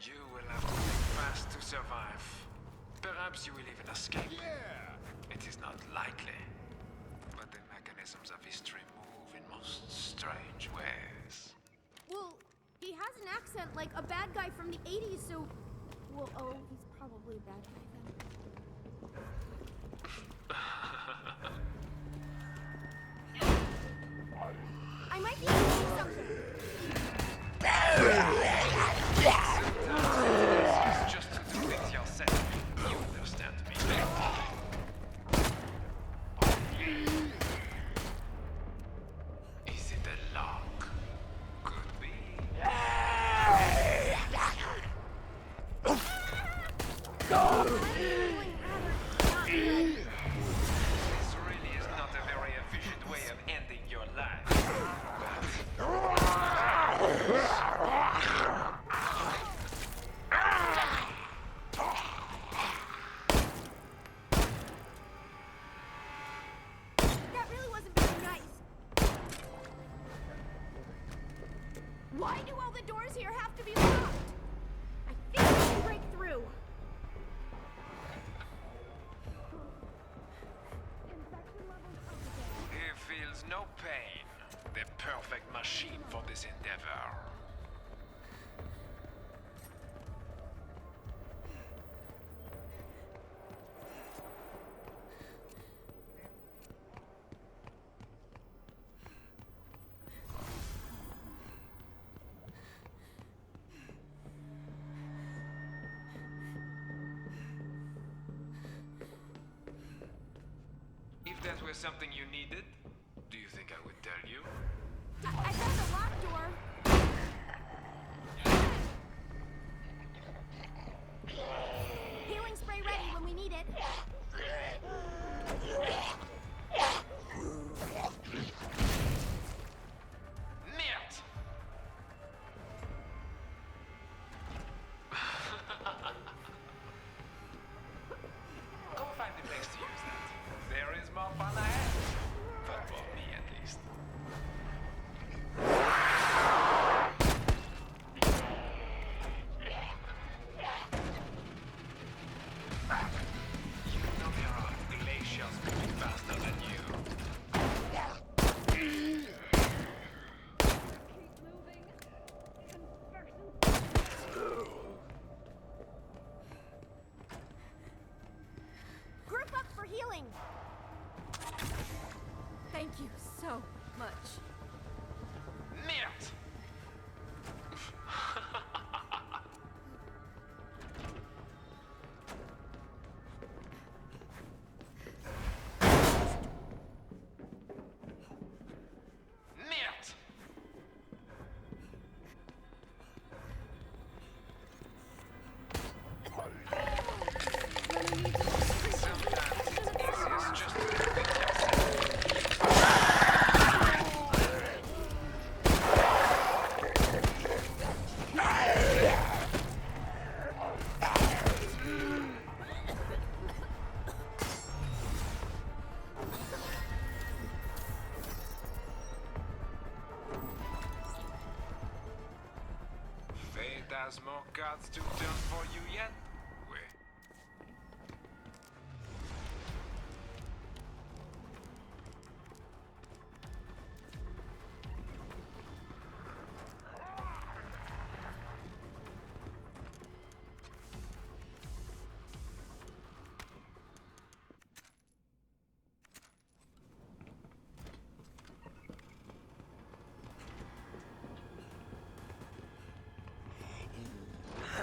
You will have to think fast to survive. Perhaps you will even escape. Yeah! It is not likely. But the mechanisms of history move in most strange ways. Well, he has an accent like a bad guy from the 80s, so... Well, oh, he's probably a bad guy then. I might be missing something. It's just to do things yourself. You understand me. Is it a lock? Could be. This really is not a very efficient way of ending your life. That really wasn't very nice. Why do all the doors here have to be locked? I think I can break through. He feels no pain. The perfect machine for this endeavor. If that were something you needed, do you think I would tell you? I found a locked door. Healing spray ready when we need it. Merde! Go find a place to use that. There is more fun ahead. Fun for me, at least. You know there are glaciers moving faster than you. Group up for healing. Thank you so much. Merde! Merde! Sometimes it's easiest just to do things yourself. Fate has more cards to turn for you yet? Wait.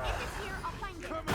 If it's here, I'll find it. Come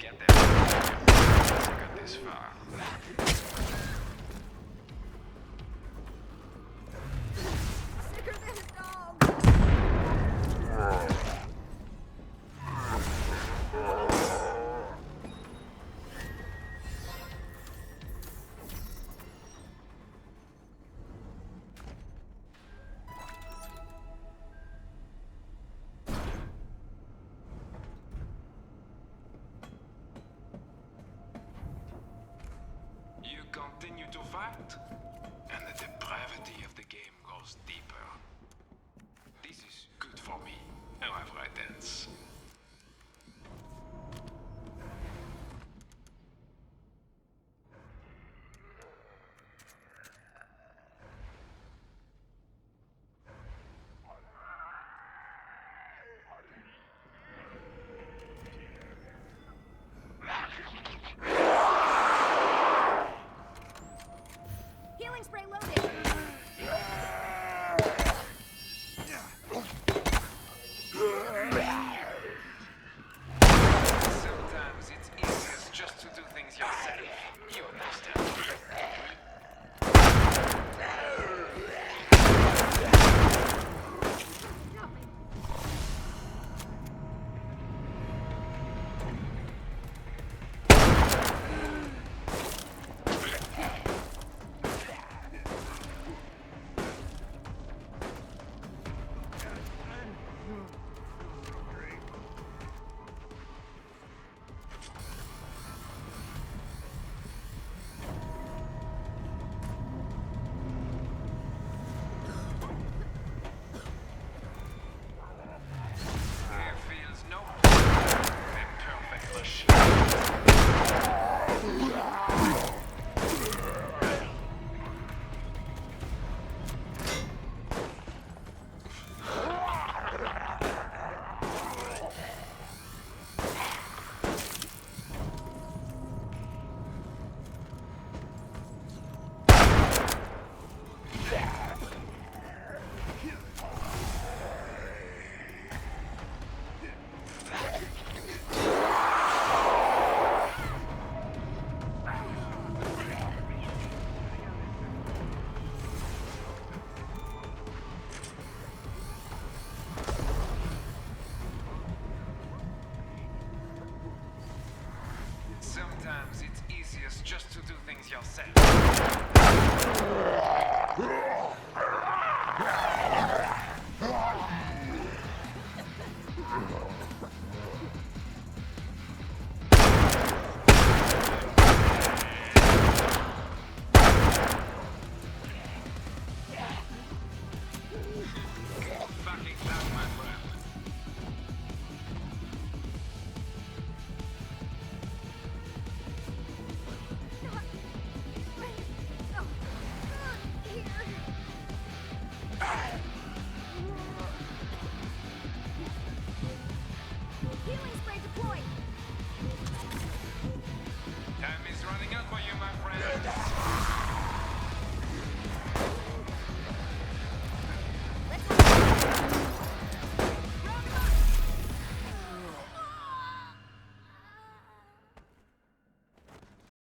get there. Once I got this far. Sicker than a dog. You continue to fight, and the depravity of the game goes deeper. This is good for me, however I dance. Healing spray loaded. Sometimes it's easiest just to do things yourself. You understand? There feels no than perfect machine. Sometimes it's easiest just to do things yourself. Fucking clown, my friend. Healing spray deployed. Time is running out for you, my friend.